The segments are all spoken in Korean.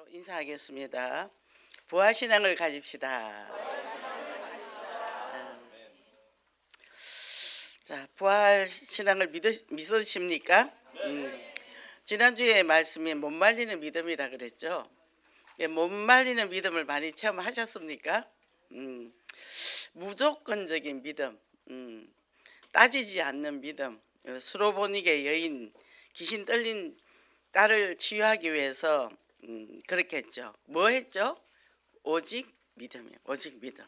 인사하겠습니다. 부활신앙을 가집시다. 자, 부활신앙을 믿으십니까? 지난주에 말씀이 못 말리는 믿음이라 그랬죠. 예, 못 말리는 믿음을 많이 체험하셨습니까? 무조건적인 믿음, 따지지 않는 믿음. 수로보니게 여인, 귀신 떨린 딸을 치유하기 위해서 그렇게 했죠. 뭐 했죠? 오직 믿음이에요. 오직 믿음.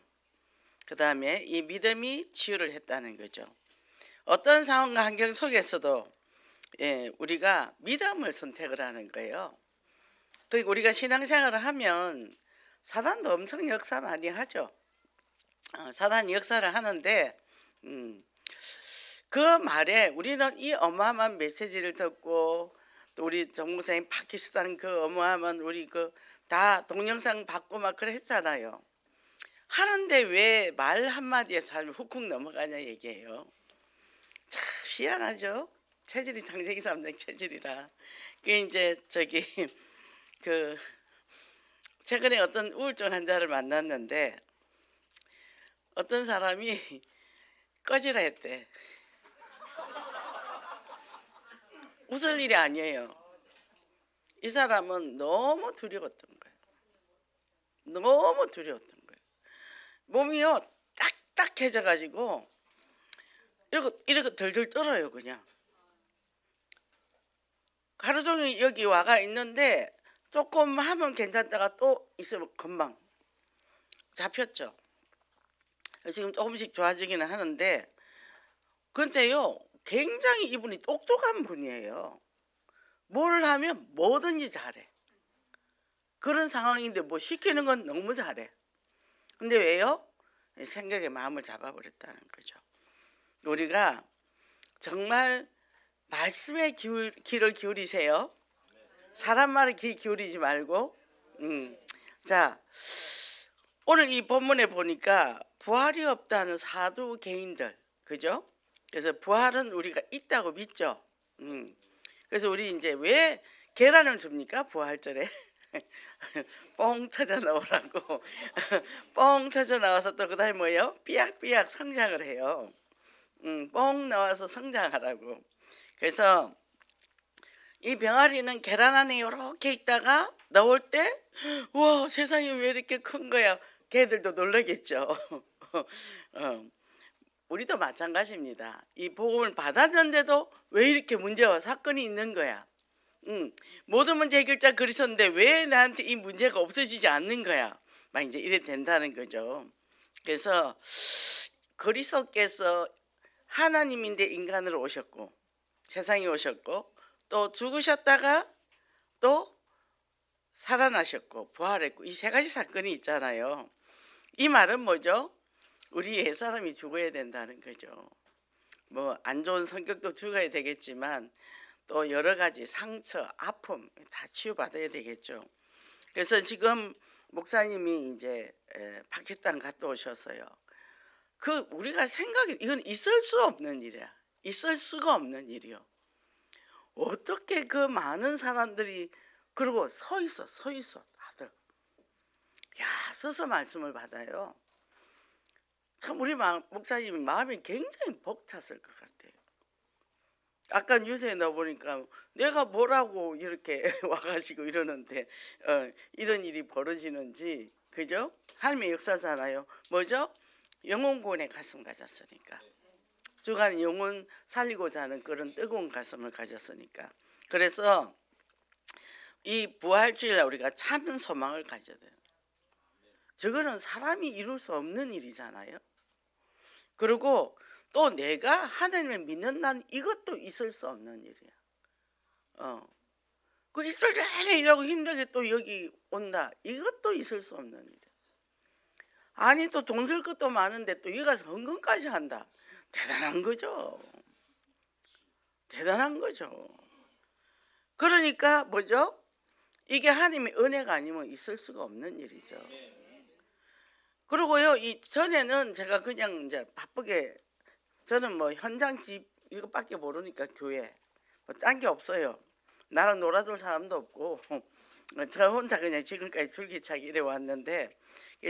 그 다음에 이 믿음이 치유를 했다는 거죠. 어떤 상황과 환경 속에서도 우리가 믿음을 선택을 하는 거예요. 그리고 우리가 신앙생활을 하면 사단도 엄청 역사 많이 하죠. 사단이 역사를 하는데 그 말에 우리는 이 어마어마한 메시지를 듣고 또 우리 정목사님 파키스탄 그 어마어마한 우리 그 다 동영상 받고 막 그래 했잖아요. 하는데 왜 말 한마디에 삶이 훅훅 넘어가냐 얘기예요. 참 희한하죠. 체질이 장세기 3장 체질이라. 그게 이제 그 최근에 어떤 우울증 환자를 만났는데 어떤 사람이 꺼지라 했대. 웃을 일이 아니에요. 이 사람은 너무 두려웠던 거예요. 너무 두려웠던 거예요. 몸이요 딱딱해져 가지고 이러고 덜덜 떨어요. 그냥 하루 종일 여기 와가 있는데 조금 하면 괜찮다가 또 있으면 금방 잡혔죠. 지금 조금씩 좋아지기는 하는데 근데요 굉장히 이분이 똑똑한 분이에요. 뭘 하면 뭐든지 잘해. 그런 상황인데 뭐 시키는 건 너무 잘해. 근데 왜요? 생각에 마음을 잡아버렸다는 거죠. 우리가 정말 말씀에 귀를 기울이세요. 사람 말에 귀 기울이지 말고. 자, 오늘 이 본문에 보니까 부활이 없다는 사두 개인들, 그죠? 그래서 부활은 우리가 있다고 믿죠. 그래서 우리 이제 왜 계란을 줍니까? 부활절에 뻥 터져 나오라고. 뻥 터져 나와서 또 그다음에 뭐예요? 삐약삐약 성장을 해요. 뻥 나와서 성장하라고. 그래서 이 병아리는 계란 안에 이렇게 있다가 나올 때 와 세상이 왜 이렇게 큰 거야. 걔들도 놀라겠죠. 우리도 마찬가지입니다. 이 복음을 받았는데도 왜 이렇게 문제와 사건이 있는 거야. 모든 문제 해결자 그리스도인데 왜 나한테 이 문제가 없어지지 않는 거야. 막 이제 이래 된다는 거죠. 그래서 그리스도께서 하나님인데 인간으로 오셨고 세상에 오셨고 또 죽으셨다가 또 살아나셨고 부활했고 이 세 가지 사건이 있잖아요. 이 말은 뭐죠? 우리 옛사람이 죽어야 된다는 거죠. 뭐 안 좋은 성격도 죽어야 되겠지만 또 여러 가지 상처, 아픔 다 치유받아야 되겠죠. 그래서 지금 목사님이 이제 파키스탄 갔다 오셨어요. 그 우리가 생각이 이건 있을 수 없는 일이야. 있을 수가 없는 일이요. 어떻게 그 많은 사람들이 그리고 서 있어 다들. 야 서서 말씀을 받아요. 참 우리 목사님 마음이 굉장히 벅찼을 것 같아요. 아까 뉴스에 넣어보니까 내가 뭐라고 이렇게 와가지고 이러는데 이런 일이 벌어지는지 그죠? 하나님의 역사잖아요. 뭐죠? 영혼구원의 가슴 가졌으니까. 주간 영혼 살리고자 하는 그런 뜨거운 가슴을 가졌으니까. 그래서 이 부활주일날 우리가 참 소망을 가져야 돼요. 저거는 사람이 이룰 수 없는 일이잖아요. 그리고 또 내가 하나님을 믿는다는 이것도 있을 수 없는 일이야. 그 이틀 내내 일하고 힘들게 또 여기 온다. 이것도 있을 수 없는 일이야. 아니 또 돈 쓸 것도 많은데 또 여기 가서 헌금까지 한다. 대단한 거죠. 대단한 거죠. 그러니까 뭐죠? 이게 하나님의 은혜가 아니면 있을 수가 없는 일이죠. 그리고요, 이 전에는 제가 그냥 이제 바쁘게 저는 뭐 현장 집 이것밖에 모르니까 교회 뭐 딴 게 없어요. 나랑 놀아줄 사람도 없고 저 혼자 그냥 지금까지 줄기차게 이래 왔는데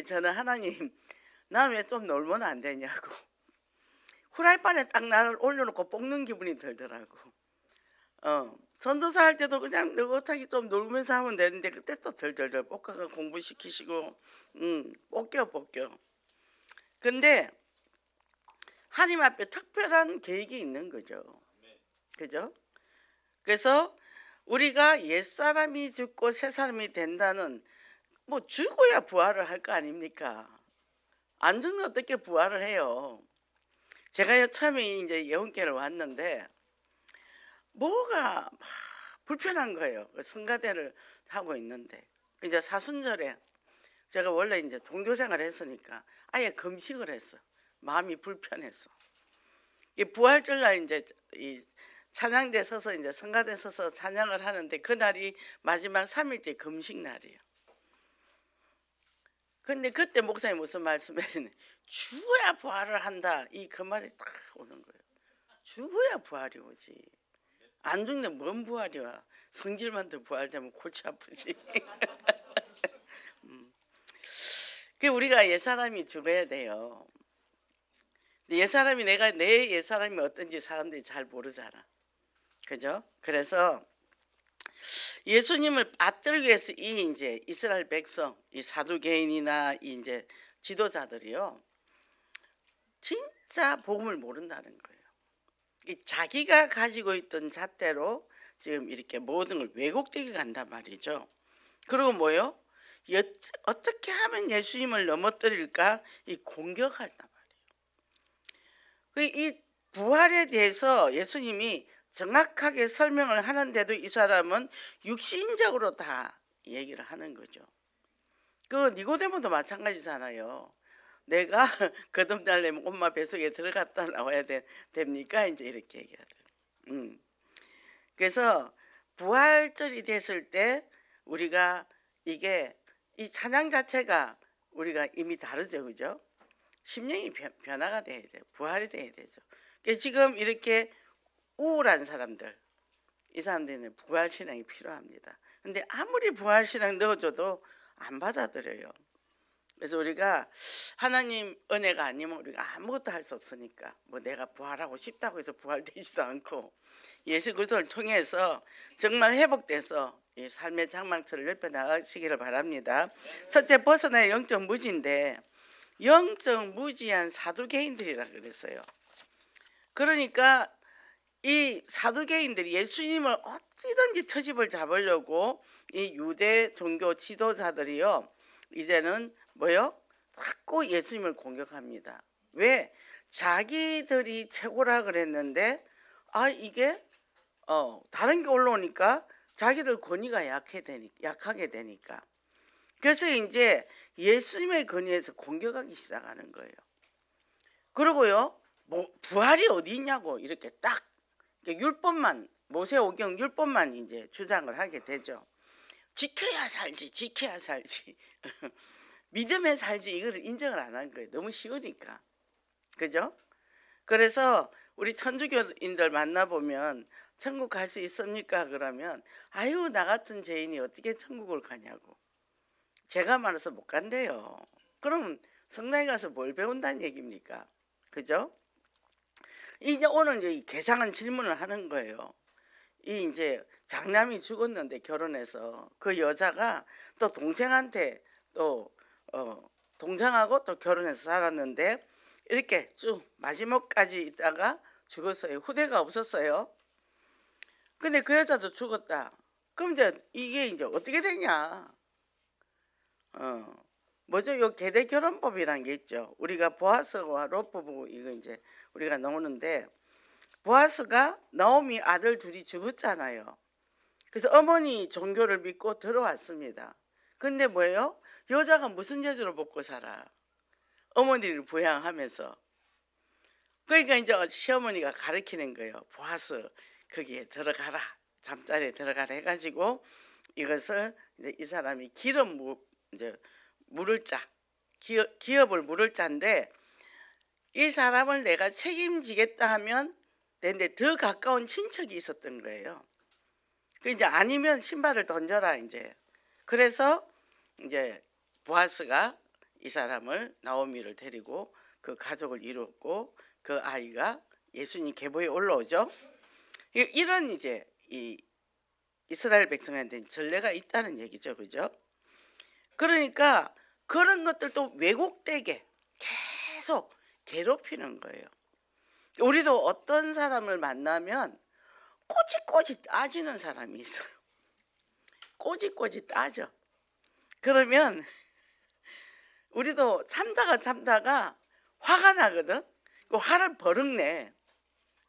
저는 하나님 나는 왜 좀 놀면 안 되냐고 후라이팬에 딱 나를 올려놓고 볶는 기분이 들더라고. 전도사 할 때도 그냥 느긋하게 좀 놀면서 하면 되는데 그때 또 덜덜덜 볶아가 공부시키시고 볶여. 근데 하나님 앞에 특별한 계획이 있는 거죠. 그죠? 그래서 우리가 옛사람이 죽고 새사람이 된다는 뭐 죽어야 부활을 할 거 아닙니까? 안 죽는 어떻게 부활을 해요? 제가 처음에 이제 예언교회를 왔는데 뭐가 막 불편한 거예요. 그 성가대를 하고 있는데 이제 사순절에 제가 원래 이제 종교생활을 했으니까 아예 금식을 했어. 마음이 불편해서. 이 부활절날 이제 이 찬양대 서서 이제 성가대 서서 찬양을 하는데 그날이 마지막 3일째 금식 날이에요. 근데 그때 목사님 무슨 말씀했냐? 죽어야 부활을 한다. 이 그 말이 딱 오는 거예요. 죽어야 부활이 오지. 안 죽는 뭔 부활이 와. 성질만 더 부활되면 골치 아프지. 그 우리가 옛사람이 죽어야 돼요. 옛사람이 내 옛사람이 어떤지 사람들이 잘 모르잖아. 그죠? 그래서 예수님을 받들기 위해서 이 이제 이스라엘 백성, 이 사두개인이나 이 이제 지도자들이요. 진짜 복음을 모른다는 거예요. 자기가 가지고 있던 잣대로 지금 이렇게 모든 걸 왜곡되게 간단 말이죠. 그리고 뭐요? 어떻게 하면 예수님을 넘어뜨릴까? 이 공격한단 말이에요. 이 부활에 대해서 예수님이 정확하게 설명을 하는데도 이 사람은 육신적으로 다 얘기를 하는 거죠. 그 니고데모도 마찬가지잖아요. 내가 거듭나려면 엄마 뱃속에 들어갔다 나와야 됩니까? 이제 이렇게 얘기하더라고요. 그래서 부활절이 됐을 때 우리가 이게 이 찬양 자체가 우리가 이미 다르죠, 그죠? 심령이 변화가 돼야 돼요. 부활이 돼야 되죠. 그러니까 지금 이렇게 우울한 사람들, 이 사람들은 부활신앙이 필요합니다. 근데 아무리 부활신앙 넣어줘도 안 받아들여요. 그래서 우리가 하나님 은혜가 아니면 우리가 아무것도 할 수 없으니까 뭐 내가 부활하고 싶다고 해서 부활되지도 않고 예수 그리스도를 통해서 정말 회복돼서 이 삶의 장막처를 넓혀 나가시기를 바랍니다. 첫째, 벗어나야 영적 무지인데 영적 무지한 사두개인들이라 그랬어요. 그러니까 이 사두개인들이 예수님을 어찌든지 터집을 잡으려고 이 유대 종교 지도자들이요 이제는 뭐요? 자꾸 예수님을 공격합니다. 왜? 자기들이 최고라 그랬는데 이게 다른 게 올라오니까 자기들 권위가 약하게 되니까 그래서 이제 예수님의 권위에서 공격하기 시작하는 거예요. 그리고요 뭐 부활이 어디 있냐고 이렇게 딱 율법만 모세오경 율법만 이제 주장을 하게 되죠. 지켜야 살지 믿음에 살지 이거를 인정을 안 한 거예요. 너무 쉬우니까. 그죠? 그래서 우리 천주교인들 만나보면 천국 갈 수 있습니까? 그러면 아유 나 같은 죄인이 어떻게 천국을 가냐고. 제가 많아서 못 간대요. 그럼 성당에 가서 뭘 배운다는 얘기입니까? 그죠? 이제 오늘 이제 개상한 질문을 하는 거예요. 이 이제 장남이 죽었는데 결혼해서 그 여자가 또 동생한테 또 동생하고 또 결혼해서 살았는데 이렇게 쭉 마지막까지 있다가 죽었어요. 후대가 없었어요. 근데 그 여자도 죽었다. 그럼 이제 이게 이제 어떻게 되냐? 뭐죠? 요 계대 결혼법이란 게 있죠. 우리가 보아스와 롯부부 이거 이제 우리가 나오는데 보아스가 나오미 아들 둘이 죽었잖아요. 그래서 어머니 종교를 믿고 들어왔습니다. 근데 뭐예요? 여자가 무슨 재주를 먹고 살아? 어머니를 부양하면서. 그러니까 이제 시어머니가 가르치는 거예요. 보아스 거기에 들어가라. 잠자리에 들어가라 해가지고 이것을 이제 이 사람이 이제 물을 짜. 기업을 물을 짜인데 이 사람을 내가 책임지겠다 하면 되는데 더 가까운 친척이 있었던 거예요. 그 이제 아니면 신발을 던져라 이제. 그래서 이제 보아스가 이 사람을 나오미를 데리고 그 가족을 이뤘고 그 아이가 예수님 계보에 올라오죠. 이런 이제 이 이스라엘 백성한테 전례가 있다는 얘기죠, 그죠? 그러니까 그런 것들도 왜곡되게 계속 괴롭히는 거예요. 우리도 어떤 사람을 만나면 꼬치꼬치 따지는 사람이 있어요. 꼬치꼬치 따져. 그러면 우리도 참다가 화가 나거든. 그 화를 버럭 내.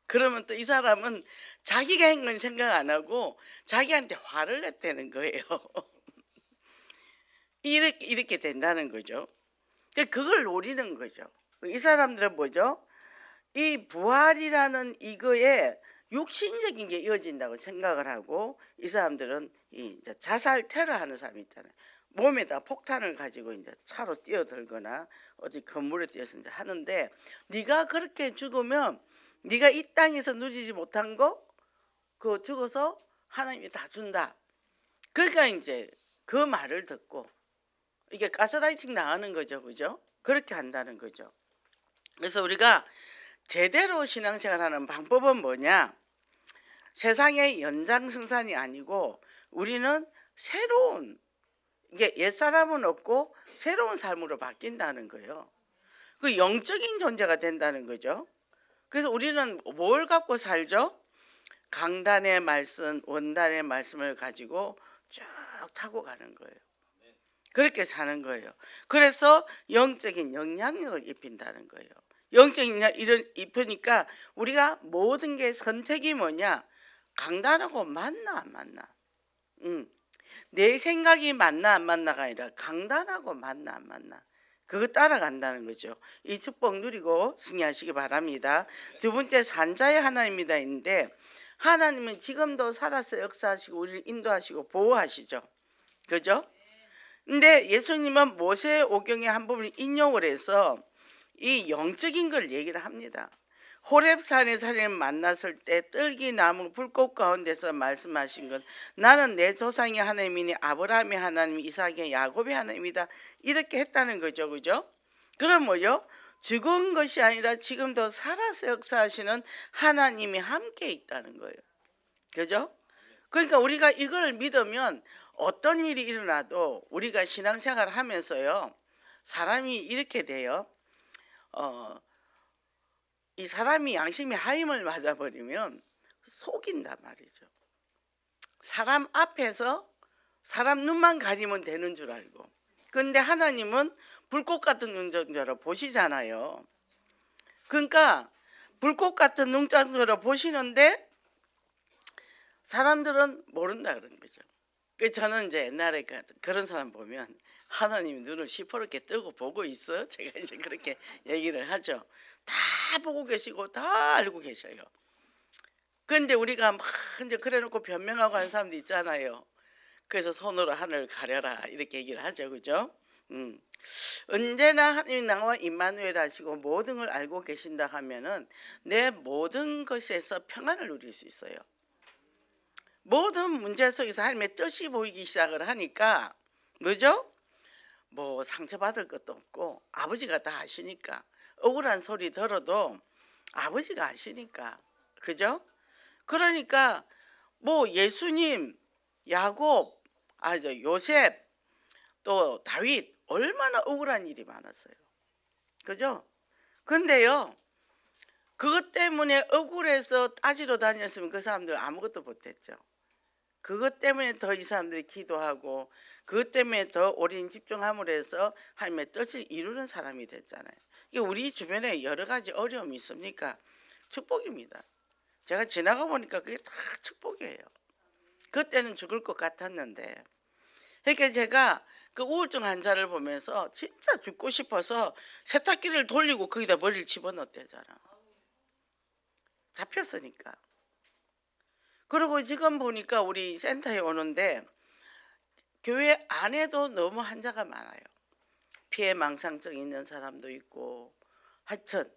그러면 또 이 사람은 자기가 한 건 생각 안 하고 자기한테 화를 냈다는 거예요. 이렇게 된다는 거죠. 그걸 노리는 거죠. 이 사람들은 뭐죠? 이 부활이라는 이거에 육신적인 게 이어진다고 생각을 하고, 이 사람들은 이제 자살 테러하는 사람이 있잖아요. 몸에다 폭탄을 가지고 이제 차로 뛰어들거나 어디 건물에 뛰어서 이제 하는데, 네가 그렇게 죽으면 네가 이 땅에서 누리지 못한 거 그거 죽어서 하나님이 다 준다. 그러니까 이제 그 말을 듣고 이게 가스라이팅 당하는 거죠, 그죠? 그렇게 한다는 거죠. 그래서 우리가 제대로 신앙생활하는 방법은 뭐냐? 세상의 연장생산이 아니고 우리는 새로운, 이게 옛사람은 없고 새로운 삶으로 바뀐다는 거예요. 그 영적인 존재가 된다는 거죠. 그래서 우리는 뭘 갖고 살죠? 강단의 말씀, 원단의 말씀을 가지고 쭉 타고 가는 거예요. 그렇게 사는 거예요. 그래서 영적인 영향력을 입힌다는 거예요. 영적인 영향을 입히니까 우리가 모든 게 선택이 뭐냐? 강단하고 맞나 안 맞나? 내 생각이 맞나 안 맞나가 아니라 강단하고 맞나 안 맞나? 그거 따라간다는 거죠. 이 축복 누리고 승리하시기 바랍니다. 두 번째, 산자의 하나님이다 있는데, 하나님은 지금도 살아서 역사하시고 우리를 인도하시고 보호하시죠. 그죠? 근데 예수님은 모세 오경의 한 부분을 인용을 해서 이 영적인 걸 얘기를 합니다. 호렙산에서 하나님 만났을 때 떨기나무 불꽃 가운데서 말씀하신 건, 나는 내 조상의 하나님이니 아브라함의 하나님, 이삭의 야곱의 하나님이다. 이렇게 했다는 거죠, 그죠? 그럼 뭐요? 죽은 것이 아니라 지금도 살아서 역사하시는 하나님이 함께 있다는 거예요. 그죠? 그러니까 우리가 이걸 믿으면 어떤 일이 일어나도 우리가 신앙생활을 하면서요, 사람이 이렇게 돼요. 이 사람이 양심이 하임을 맞아버리면 속인단 말이죠. 사람 앞에서 사람 눈만 가리면 되는 줄 알고, 근데 하나님은 불꽃 같은 눈동자로 보시잖아요. 그러니까 불꽃 같은 눈동자로 보시는데 사람들은 모른다 그런 거죠. 저는 이제 옛날에 그런 사람 보면 하나님이 눈을 시퍼렇게 뜨고 보고 있어? 제가 이제 그렇게 얘기를 하죠. 다 보고 계시고 다 알고 계셔요. 그런데 우리가 막 이제 그래놓고 변명하고 하는 사람도 있잖아요. 그래서 손으로 하늘을 가려라 이렇게 얘기를 하죠, 그죠? 언제나 하나님이 나와 임마누엘 하시고 모든 걸 알고 계신다 하면은 내 모든 것에서 평안을 누릴 수 있어요. 모든 문제 속에서 하나님의 뜻이 보이기 시작을 하니까 뭐죠? 뭐 상처받을 것도 없고 아버지가 다 아시니까, 억울한 소리 들어도 아버지가 아시니까, 그죠? 그러니까 뭐 예수님, 야곱, 요셉, 또 다윗 얼마나 억울한 일이 많았어요. 그죠? 근데요, 그것 때문에 억울해서 따지러 다녔으면 그 사람들 아무것도 못했죠. 그것 때문에 더 이 사람들이 기도하고 그것 때문에 더 올인 집중함으로 해서 하나님의 뜻을 이루는 사람이 됐잖아요. 이게 우리 주변에 여러 가지 어려움이 있습니까? 축복입니다. 제가 지나가 보니까 그게 다 축복이에요. 그때는 죽을 것 같았는데, 그러니까 제가 그 우울증 환자를 보면서 진짜 죽고 싶어서 세탁기를 돌리고 거기다 머리를 집어넣었대잖아. 잡혔으니까. 그리고 지금 보니까 우리 센터에 오는데 교회 안에도 너무 환자가 많아요. 피해망상증 있는 사람도 있고 하여튼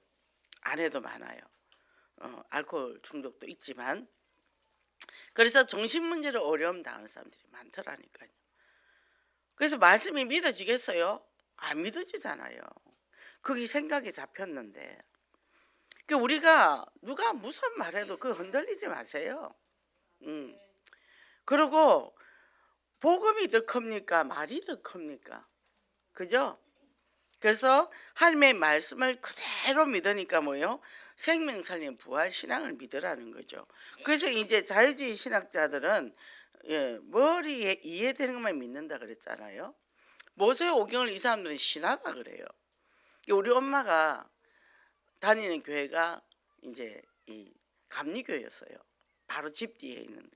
안에도 많아요. 알코올 중독도 있지만, 그래서 정신문제로 어려움 당하는 사람들이 많더라니까요. 그래서 말씀이 믿어지겠어요? 안 믿어지잖아요. 그게 생각이 잡혔는데. 그 우리가 누가 무슨 말해도 그 흔들리지 마세요. 음. 그리고 복음이 더 큽니까? 말이 더 큽니까? 그죠? 그래서 하나님의 말씀을 그대로 믿으니까 뭐요? 생명 살린 부활 신앙을 믿으라는 거죠. 그래서 이제 자유주의 신학자들은 머리에 이해되는 것만 믿는다 그랬잖아요. 모세 오경을 이 사람들은 신하다 그래요. 우리 엄마가 다니는 교회가 이제 이 감리교였어요. 바로 집 뒤에 있는.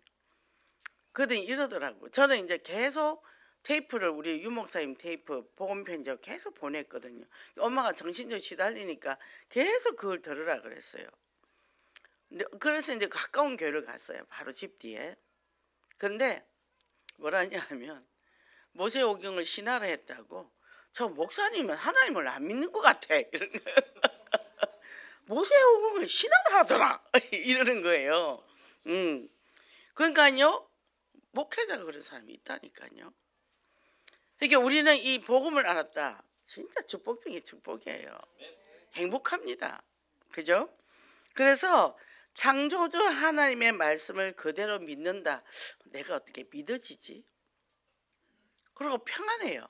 그러더니 이러더라고. 저는 이제 계속 테이프를 우리 유 목사님 테이프 복음 편지 계속 보냈거든요. 엄마가 정신적으로 시달리니까 계속 그걸 들으라 그랬어요. 근데 그래서 이제 가까운 교회를 갔어요. 바로 집 뒤에. 근데 뭐라냐 하면 모세오경을 신하라 했다고. 저 목사님은 하나님을 안 믿는 것 같아. 이런 거. 모세오경을 신하라 하더라. 이러는 거예요. 그러니까요. 목회자가 그런 사람이 있다니까요. 그러니까 우리는 이 복음을 알았다. 진짜 축복 중에 축복이에요. 행복합니다. 그죠? 그래서 창조주 하나님의 말씀을 그대로 믿는다. 내가 어떻게 믿어지지? 그리고 평안해요.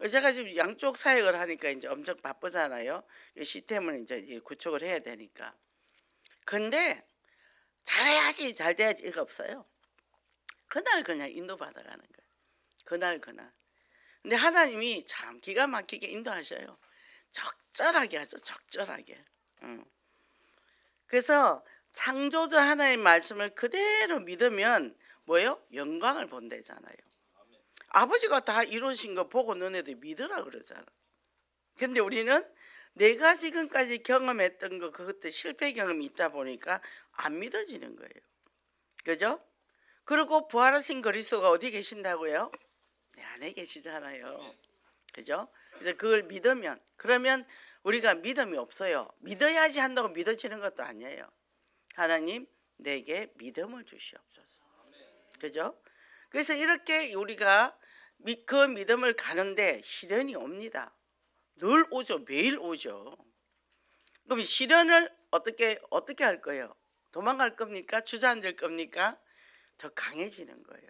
제가 지금 양쪽 사역을 하니까 이제 엄청 바쁘잖아요. 시스템을 이제 구축을 해야 되니까. 근데 잘해야지 잘 돼야지 이거 없어요. 그날 그냥 인도받아가는 거예요. 그날. 근데 하나님이 참 기가 막히게 인도하셔요. 적절하게 하죠. 적절하게. 그래서 창조주 하나님의 말씀을 그대로 믿으면 뭐예요? 영광을 본대잖아요. 아버지가 다 이루신 거 보고 너네들 믿으라 그러잖아. 근데 우리는 내가 지금까지 경험했던 거 그것도 실패 경험이 있다 보니까 안 믿어지는 거예요. 그죠? 그리고 부활하신 그리스도가 어디 계신다고요? 내 안에 계시잖아요. 그죠? 그래서 그걸 믿으면, 그러면 우리가 믿음이 없어요. 믿어야지 한다고 믿어지는 것도 아니에요. 하나님 내게 믿음을 주시옵소서. 그죠? 그래서 이렇게 우리가 그 믿음을 가는데 시련이 옵니다. 늘 오죠. 매일 오죠. 그럼 시련을 어떻게 할 거예요? 도망갈 겁니까? 주저앉을 겁니까? 더 강해지는 거예요.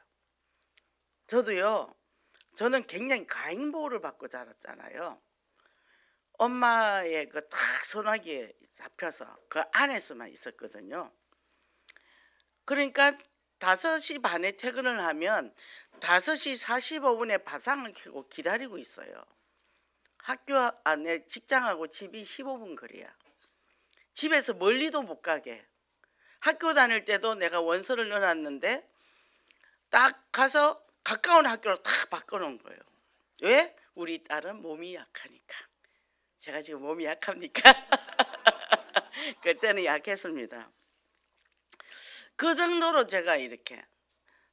저는 굉장히 가행보호를 받고 자랐잖아요. 엄마의 그 딱 소나기에 잡혀서 그 안에서만 있었거든요. 그러니까 5시 반에 퇴근을 하면 5시 45분에 밥상을 켜고 기다리고 있어요. 학교 안에 직장하고 집이 15분 거리야. 집에서 멀리도 못 가게. 학교 다닐 때도 내가 원서를 넣어놨는데 딱 가서 가까운 학교로 다 바꿔놓은 거예요. 왜? 우리 딸은 몸이 약하니까. 제가 지금 몸이 약합니까? 그때는 약했습니다. 그 정도로 제가 이렇게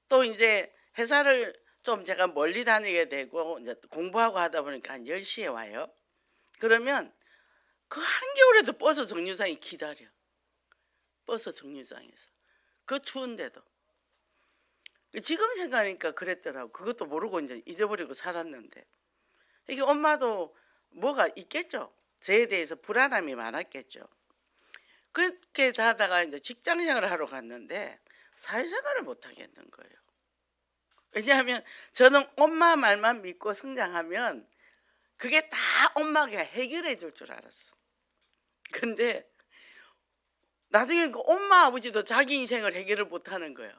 또 이제 회사를 좀 제가 멀리 다니게 되고 이제 공부하고 하다 보니까 한 10시에 와요. 그러면 그 한겨울에도 버스 정류장이 기다려. 버스 정류장에서. 그 추운데도. 지금 생각하니까 그랬더라고. 그것도 모르고 이제 잊어버리고 살았는데. 이게 엄마도 뭐가 있겠죠. 저에 대해서 불안함이 많았겠죠. 그렇게 자다가 이제 직장 생활을 하러 갔는데 사회생활을 못 하겠는 거예요. 왜냐하면 저는 엄마 말만 믿고 성장하면 그게 다 엄마가 해결해 줄 줄 알았어. 근데 나중에 그 엄마 아버지도 자기 인생을 해결을 못 하는 거예요.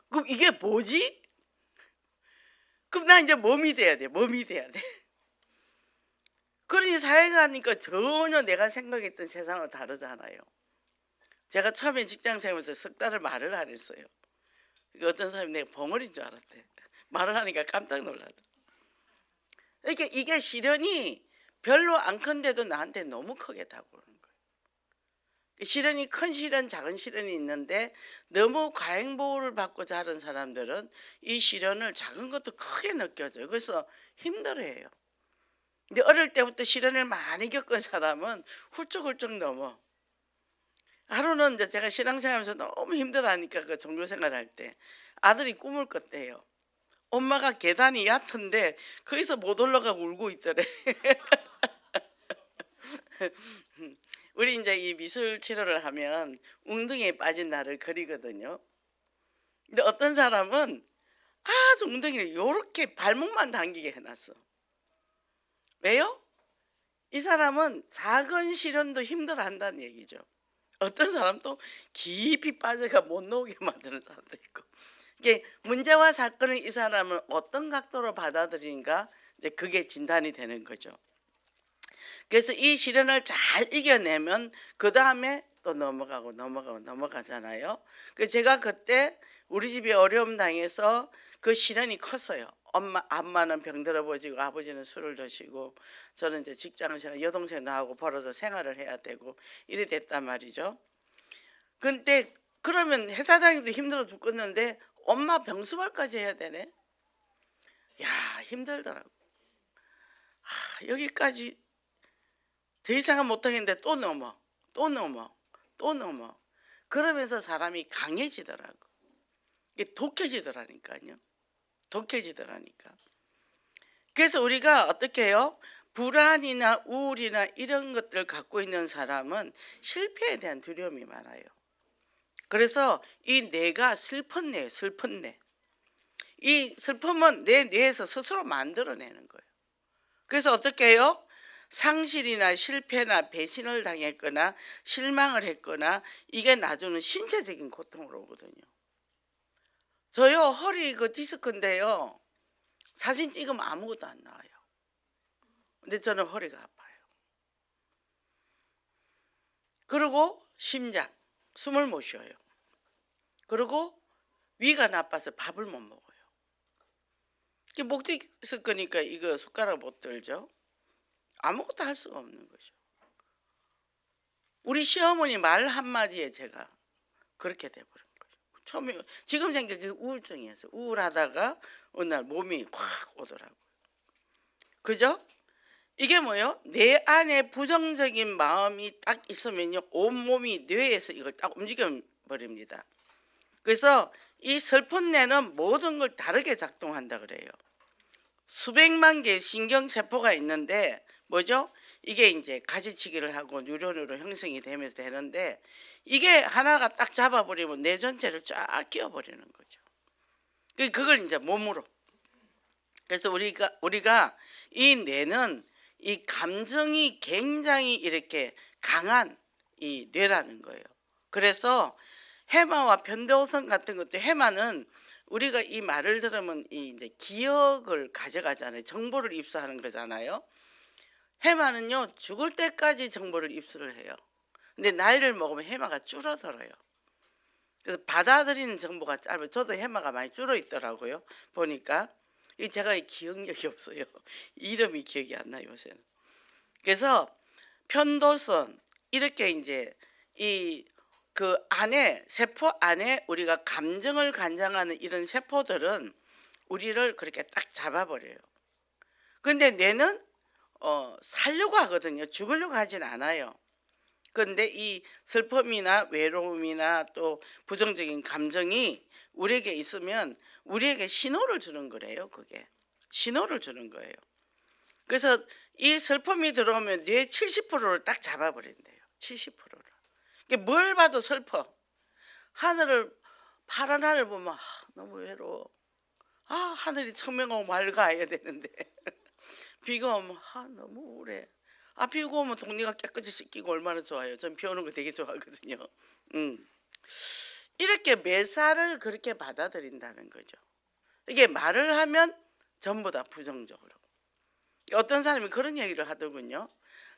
그럼 이게 뭐지? 그럼 나 이제 몸이 돼야 돼. 그러니 사회가 하니까 전혀 내가 생각했던 세상과 다르잖아요. 제가 처음에 직장생활에서 석 달을 말을 안 했어요. 어떤 사람이 내가 벙어리인 줄 알았대. 말을 하니까 깜짝 놀라더라. 이게 시련이 별로 안 큰데도 나한테 너무 크게 다가오는 거예요. 시련이 큰 시련, 작은 시련이 있는데 너무 과잉보호를 받고 자란 사람들은 이 시련을 작은 것도 크게 느껴져요. 그래서 힘들어해요. 근데 어릴 때부터 시련을 많이 겪은 사람은 훌쩍훌쩍 넘어. 하루는 이제 제가 신앙생활하면서 너무 힘들어하니까 그 종교생활 할 때 아들이 꿈을 꿨대요. 엄마가 계단이 얕은데 거기서 못 올라가고 울고 있더래. 우리 이제 이 미술 치료를 하면 웅덩이에 빠진 나를 그리거든요. 근데 어떤 사람은 아주 웅덩이를 요렇게 발목만 당기게 해놨어. 왜요? 이 사람은 작은 시련도 힘들어한다는 얘기죠. 어떤 사람 또 깊이 빠져가 못 나오게 만드는 사람도 있고. 이게 문제와 사건을 이 사람은 어떤 각도로 받아들이는가, 이제 그게 진단이 되는 거죠. 그래서 이 시련을 잘 이겨내면 그 다음에 또 넘어가잖아요. 그래서 제가 그때 우리 집이 어려움 당해서 그 시련이 컸어요. 엄마는 병들어 보지고 아버지는 술을 드시고 저는 이제 직장 생활, 여동생 나하고 벌어서 생활을 해야 되고 이래 됐단 말이죠. 근데 그러면 회사 다니기도 힘들어 죽겠는데 엄마 병수발까지 해야 되네. 야, 힘들더라고. 여기까지 더 이상은 못하겠는데 또 넘어. 그러면서 사람이 강해지더라고. 이게 독해지더라니까요. 독해지더라니까. 그래서 우리가 어떻게 해요? 불안이나 우울이나 이런 것들을 갖고 있는 사람은 실패에 대한 두려움이 많아요. 그래서 이 뇌가 슬픈 뇌. 이 슬픔은 내 뇌에서 스스로 만들어내는 거예요. 그래서 어떻게 해요? 상실이나 실패나 배신을 당했거나 실망을 했거나 이게 나중에는 신체적인 고통으로 오거든요. 저요 허리 그 디스크인데요. 사진 찍으면 아무것도 안 나와요. 근데 저는 허리가 아파요. 그리고 심장, 숨을 못 쉬어요. 그리고 위가 나빠서 밥을 못 먹어요. 목 디스크니까 이거 숟가락 못 들죠. 아무것도 할 수가 없는 거죠. 우리 시어머니 말 한마디에 제가 그렇게 돼버린 거죠. 처음에 지금 생각해 우울증이었어요. 우울하다가 어느 날 몸이 확 오더라고요. 그죠? 이게 뭐예요? 내 안에 부정적인 마음이 딱 있으면요 온몸이 뇌에서 이걸 딱 움직여 버립니다. 그래서 이 슬픈 뇌는 모든 걸 다르게 작동한다 그래요. 수백만 개의 신경세포가 있는데 뭐죠? 이게 이제 가지치기를 하고 뉴런으로 형성이 되면서 되는데 이게 하나가 딱 잡아버리면 뇌 전체를 쫙 끼워버리는 거죠. 그걸 이제 몸으로. 그래서 우리가 이 뇌는 이 감정이 굉장히 이렇게 강한 이 뇌라는 거예요. 그래서 해마와 편도선 같은 것도 해마는 우리가 이 말을 들으면 이 이제 기억을 가져가잖아요. 정보를 입수하는 거잖아요. 해마는요 죽을 때까지 정보를 입수를 해요. 근데 나이를 먹으면 해마가 줄어들어요. 그래서 받아들이는 정보가 짧아요. 저도 해마가 많이 줄어 있더라고요. 보니까 제가 기억력이 없어요. 이름이 기억이 안 나요 요새는. 그래서 편도선 이렇게 이제 이 그 안에 세포 안에 우리가 감정을 관장하는 이런 세포들은 우리를 그렇게 딱 잡아버려요. 근데 뇌는 살려고 하거든요. 죽으려고 하진 않아요. 그런데 이 슬픔이나 외로움이나 또 부정적인 감정이 우리에게 있으면 우리에게 신호를 주는 거래요. 그게 신호를 주는 거예요. 그래서 이 슬픔이 들어오면 뇌 70%를 딱 잡아버린대요. 70%를. 뭘 봐도 슬퍼. 파란 하늘 보면 너무 외로워. 하늘이 청명하고 맑아야 되는데 비가 오면 너무 우울해. 비 오고 오면 동네가 깨끗이 씻기고 얼마나 좋아요. 전 비 오는 거 되게 좋아하거든요. 이렇게 매사를 그렇게 받아들인다는 거죠. 이게 말을 하면 전부 다 부정적으로. 어떤 사람이 그런 얘기를 하더군요.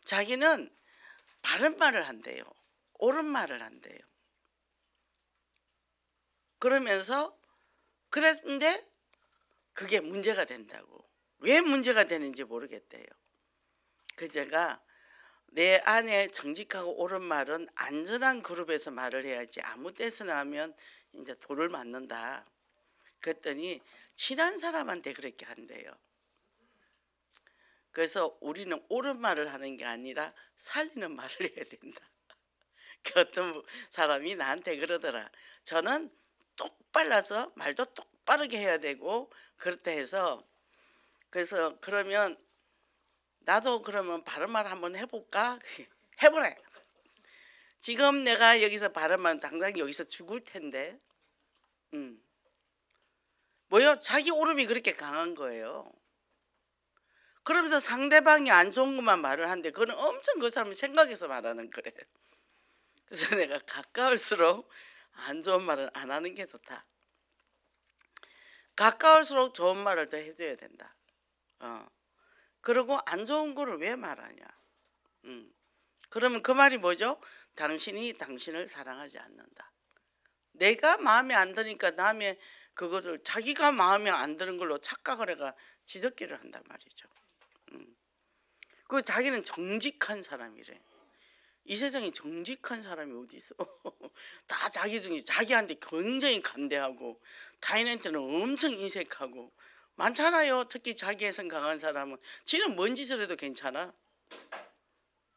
자기는 바른 말을 한대요. 옳은 말을 한대요. 그러면서 그랬는데 그게 문제가 된다고. 왜 문제가 되는지 모르겠대요. 제가 내 안에 정직하고 옳은 말은 안전한 그룹에서 말을 해야지 아무 데서나 하면 이제 돌을 맞는다. 그랬더니 친한 사람한테 그렇게 한대요. 그래서 우리는 옳은 말을 하는 게 아니라 살리는 말을 해야 된다. 어떤 사람이 나한테 그러더라. 저는 똑 발라서 말도 똑 빠르게 해야 되고 그렇다 해서 그래서 그러면 나도 그러면 바른말 한번 해볼까? 해보래. 지금 내가 여기서 바른말 당장 여기서 죽을 텐데 뭐요? 자기 오름이 그렇게 강한 거예요. 그러면서 상대방이 안 좋은 것만 말을 하는데 그거는 엄청 그 사람이 생각해서 말하는 거래. 그래서 내가 가까울수록 안 좋은 말은 안 하는 게 좋다. 가까울수록 좋은 말을 더 해줘야 된다. 그리고 안 좋은 거를 왜 말하냐. 그러면 그 말이 뭐죠? 당신이 당신을 사랑하지 않는다. 내가 마음에 안 드니까 남의 그거를 자기가 마음에 안 드는 걸로 착각을 해가 지적질을 한단 말이죠. 그 자기는 정직한 사람이래. 이 세상에 정직한 사람이 어디 있어? 다 자기 중에 자기한테 굉장히 간대하고 타인한테는 엄청 인색하고 많잖아요. 특히 자기애성 강한 사람은 지는 뭔 짓을 해도 괜찮아.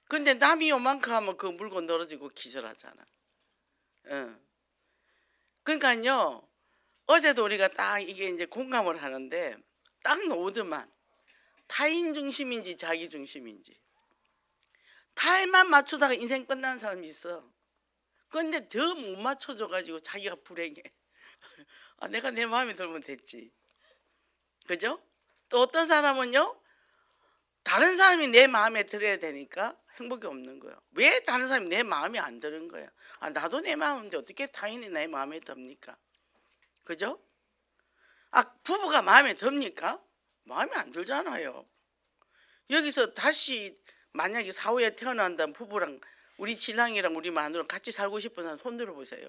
근데 남이 요만큼 하면 그 물건 늘어지고 기절하잖아. 그러니까요. 어제도 우리가 딱 이게 이제 공감을 하는데 딱 놓더만 타인 중심인지 자기 중심인지 타인만 맞추다가 인생 끝나는 사람이 있어. 근데 더 못 맞춰줘가지고 자기가 불행해. 내가 내 마음에 들면 됐지. 그죠? 또 어떤 사람은요 다른 사람이 내 마음에 들어야 되니까 행복이 없는 거예요. 왜 다른 사람이 내 마음에 안 드는 거야? 나도 내 마음인데 어떻게 타인이 내 마음에 듭니까? 그죠? 부부가 마음에 듭니까? 마음에 안 들잖아요. 여기서 다시 만약에 사후에 태어난다면 부부랑 우리 신랑이랑 우리 마누라 같이 살고 싶은 사람 손 들어보세요.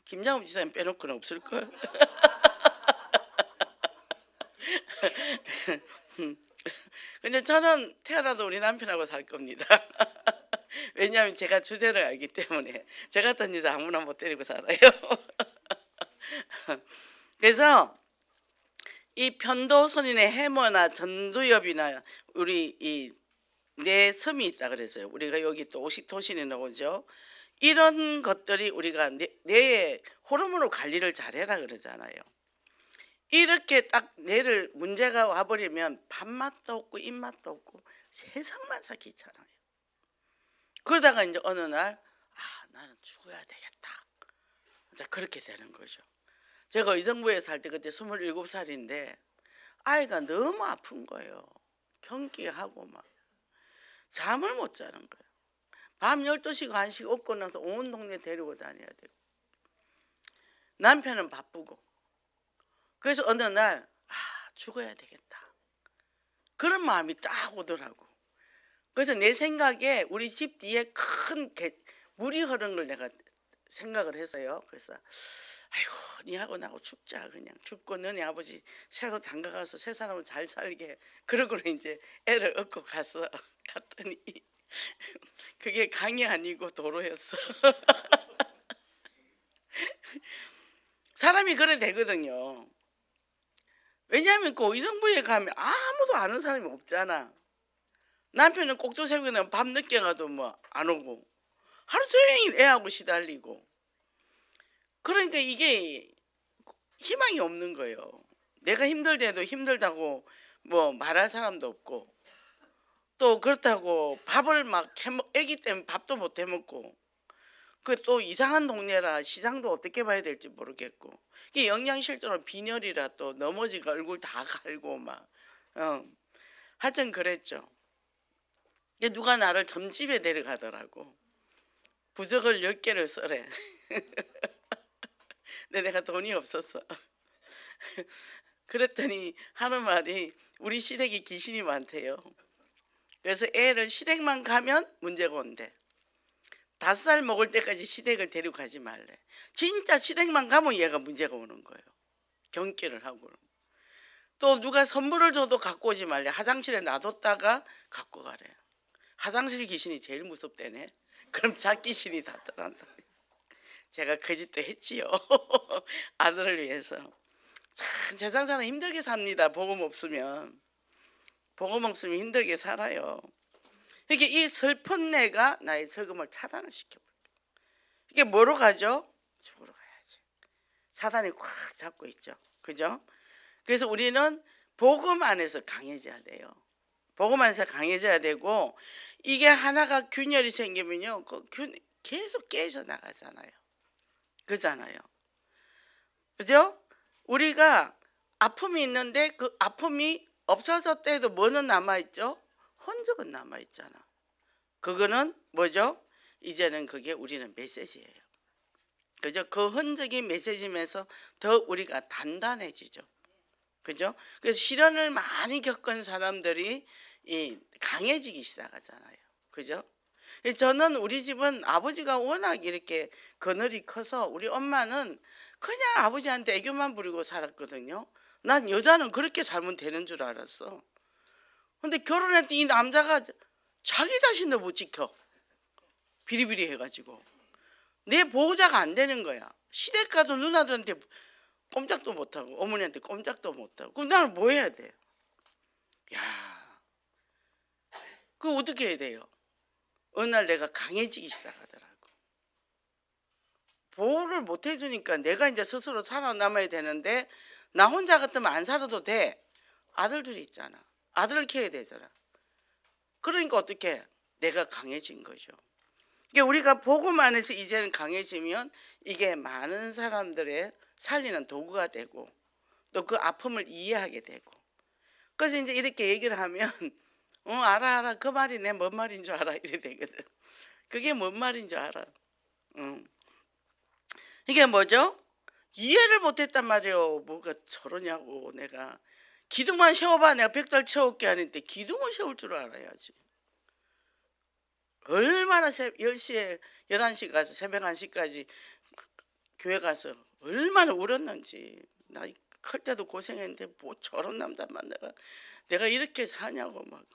김장훈 지사님 빼놓고는 없을걸? 근데 저는 태어나도 우리 남편하고 살 겁니다. 왜냐하면 제가 주제를 알기 때문에 저 같은 여자 아무나 못 데리고 살아요. 그래서 이 편도선인의 해머나 전두엽이나 우리 이 내 섬이 있다 그랬어요. 우리가 여기 또 오식토신이 나오죠. 이런 것들이 우리가 뇌의 호르몬으로 관리를 잘해라 그러잖아요. 이렇게 딱 뇌를 문제가 와버리면 밥맛도 없고 입맛도 없고 세상만 사 귀찮아요. 그러다가 이제 어느 날 나는 죽어야 되겠다. 자 그렇게 되는 거죠. 제가 의정부에 살 때 그때 27살인데 아이가 너무 아픈 거예요. 경기하고 막 잠을 못 자는 거예요. 밤 12시가 1시 없고 나서 온 동네 데리고 다녀야 되고 남편은 바쁘고 그래서 어느 날 죽어야 되겠다. 그런 마음이 딱 오더라고. 그래서 내 생각에 우리 집 뒤에 큰 물이 흐르는 걸 내가 생각을 했어요. 그래서 아이고 니하고 나하고 죽자. 그냥 죽고 너네 아버지 새로 장가가서 새 사람을 잘 살게. 그러고는 이제 애를 얻고 갔더니 그게 강이 아니고 도로였어. 사람이 그래 되거든요. 왜냐하면 그 의정부에 가면 아무도 아는 사람이 없잖아. 남편은 꼭두 새벽에 밤 늦게 가도 뭐 안 오고 하루 종일 애하고 시달리고 그러니까 이게 희망이 없는 거예요. 내가 힘들 때도 힘들다고 뭐 말할 사람도 없고 또 그렇다고 밥을 막 애기 때문에 밥도 못 해먹고 그 또 이상한 동네라 시장도 어떻게 봐야 될지 모르겠고 이게 영양실조로 빈혈이라 또 넘어지고 얼굴 다 갈고 막 하여튼 그랬죠. 누가 나를 점집에 데려가더라고. 부적을 10개를 써래. 근데 내가 돈이 없었어. 그랬더니 하는 말이 우리 시댁에 귀신이 많대요. 그래서 애를 시댁만 가면 문제가 온대. 5살 먹을 때까지 시댁을 데리고 가지 말래. 진짜 시댁만 가면 얘가 문제가 오는 거예요. 경기를 하고. 또 누가 선물을 줘도 갖고 오지 말래. 화장실에 놔뒀다가 갖고 가래. 화장실 귀신이 제일 무섭대네. 그럼 자귀신이 다 떠난다. 제가 그 짓도 했지요. 아들을 위해서. 참 세상 사람 힘들게 삽니다. 복음 없으면 힘들게 살아요. 이게 이 슬픈 내가 나의 슬픔을 차단을 시켜버려요. 이게 뭐로 가죠? 죽으러 가야지. 사단이 꽉 잡고 있죠. 그죠? 그래서 우리는 복음 안에서 강해져야 돼요. 복음 안에서 강해져야 되고, 이게 하나가 균열이 생기면요, 계속 깨져 나가잖아요. 그잖아요. 그죠? 우리가 아픔이 있는데 그 아픔이 없어졌다 해도 뭐는 남아있죠? 흔적은 남아있잖아. 그거는 뭐죠? 이제는 그게 우리는 메시지예요. 그죠? 그 흔적이 메시지면서 더 우리가 단단해지죠. 그죠? 그래서 시련을 많이 겪은 사람들이 강해지기 시작하잖아요. 그죠? 저는 우리 집은 아버지가 워낙 이렇게 그늘이 커서 우리 엄마는 그냥 아버지한테 애교만 부리고 살았거든요. 난 여자는 그렇게 살면 되는 줄 알았어. 근데 결혼했더니 이 남자가 자기 자신도 못 지켜. 비리비리 해가지고 내 보호자가 안 되는 거야. 시댁 가도 누나들한테 꼼짝도 못하고 어머니한테 꼼짝도 못하고. 그럼 나는 뭐 해야 돼? 야, 그거 어떻게 해야 돼요? 어느 날 내가 강해지기 시작하더라고. 보호를 못 해주니까 내가 이제 스스로 살아남아야 되는데, 나 혼자 같으면 안 살아도 돼. 아들들이 있잖아. 아들을 키워야 되잖아. 그러니까 어떻게? 내가 강해진 거죠. 이게 우리가 복음 안에서 이제는 강해지면 이게 많은 사람들의 살리는 도구가 되고, 또 그 아픔을 이해하게 되고. 그래서 이제 이렇게 얘기를 하면 알아 그 말이 내 뭔 말인 줄 알아 이래 되거든. 그게 뭔 말인 줄 알아. 이게 뭐죠? 이해를 못했단 말이에요. 뭐가 저러냐고. 내가 기둥만 세워봐. 내가 100달 채울게 하는데 기둥을 세울 줄 알아야지. 얼마나 10시에 11시 가서 새벽 1시까지 교회 가서 얼마나 울었는지. 나 클 때도 고생했는데 뭐 저런 남자 만나가 내가 이렇게 사냐고 막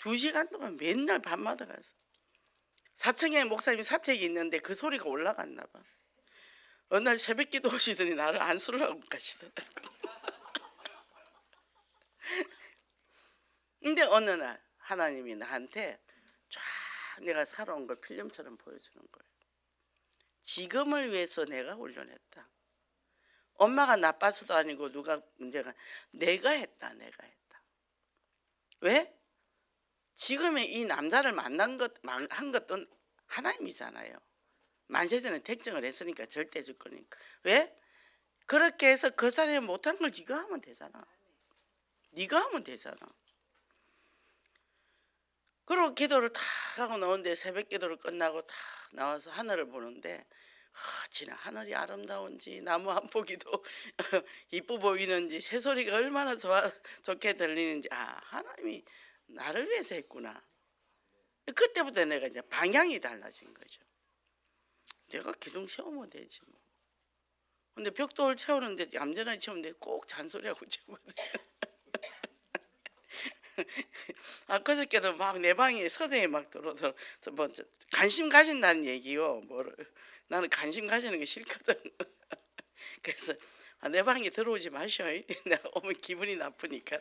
2시간 동안 맨날 밤마다 가서 4층에 목사님 사택이 있는데 그 소리가 올라갔나 봐. 어느 날 새벽 기도 오시더니 나를 안수라고 가시더라고. 근데 어느 날 하나님이 나한테 쫙 내가 살아온 걸 필름처럼 보여주는 거예요. 지금을 위해서 내가 훈련했다. 엄마가 나빠서도 아니고 누가 문제가 내가 했다. 왜? 지금의 이 남자를 한 것도 하나님이잖아요. 만세전에 택정을 했으니까 절대 줄 거니까. 왜? 그렇게 해서 그 사람이 못한 걸 네가 하면 되잖아. 네가 하면 되잖아. 그리고 기도를 다 하고 나오는데 새벽 기도를 끝나고 다 나와서 하늘을 보는데 진짜 하늘이 아름다운지 나무 한 포기도 이뻐 보이는지 새소리가 얼마나 좋게 들리는지 하나님이 나를 위해서 했구나. 그때부터 내가 이제 방향이 달라진 거죠. 내가 기둥 세우면 되지 뭐. 근데 벽돌 채우는데 얌전하게 채우는데 꼭 잔소리하고 채우거든. 그저께도 막 내 방에 서재에 막 들어서 뭐 관심 가진다는 얘기요. 뭐를 나는 관심 가지는 게 싫거든. 그래서 내 방에 들어오지 마셔. 내가 오면 기분이 나쁘니까.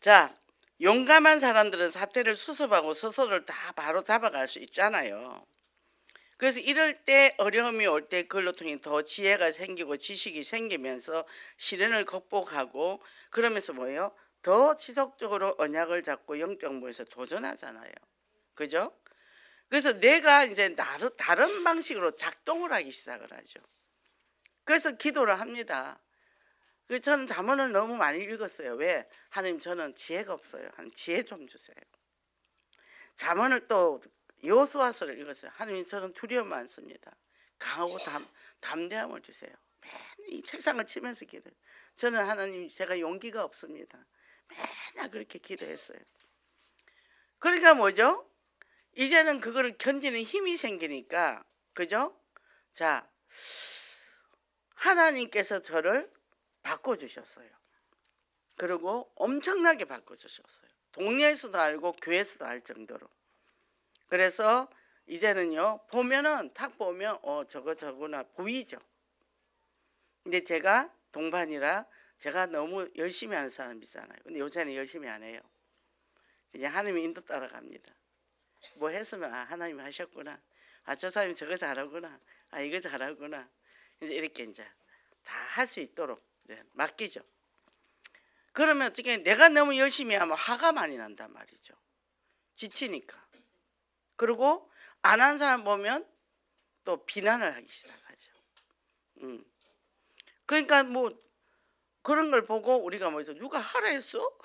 자, 용감한 사람들은 사태를 수습하고 스스로를 다 바로 잡아갈 수 있잖아요. 그래서 이럴 때 어려움이 올 때 그걸로 통해 더 지혜가 생기고 지식이 생기면서 시련을 극복하고 그러면서 뭐예요? 더 지속적으로 언약을 잡고 영적 모에서 도전하잖아요. 그죠? 그래서 내가 이제 다른 방식으로 작동을 하기 시작을 하죠. 그래서 기도를 합니다. 저는 잠언을 너무 많이 읽었어요. 왜? 하나님 저는 지혜가 없어요. 하나님 지혜 좀 주세요. 잠언을 또 여호수아서를 읽었어요. 하나님 저는 두려움 많습니다. 강하고 담대함을 주세요. 맨날 이 책상을 치면서 기도해요. 저는 하나님 제가 용기가 없습니다. 맨날 그렇게 기도했어요. 그러니까 뭐죠? 이제는 그거를 견디는 힘이 생기니까 그죠? 자, 하나님께서 저를 바꿔주셨어요. 그리고 엄청나게 바꿔주셨어요. 동네에서도 알고 교회에서도 알 정도로. 그래서 이제는요 보면은 탁 보면 저거나 보이죠. 근데 제가 동반이라 제가 너무 열심히 하는 사람이잖아요. 근데 요새는 열심히 안 해요. 그냥 하나님의 인도 따라갑니다. 뭐 했으면 아 하나님 하셨구나. 아 저 사람이 저거 잘하구나. 아 이거 잘하구나. 이제 이렇게 이제 다 할 수 있도록 이제 맡기죠. 그러면 어떻게 내가 너무 열심히 하면 화가 많이 난단 말이죠. 지치니까. 그리고 안 하는 사람 보면 또 비난을 하기 시작하죠. 그러니까 뭐 그런 걸 보고 우리가 뭐죠? 누가 하라 했어?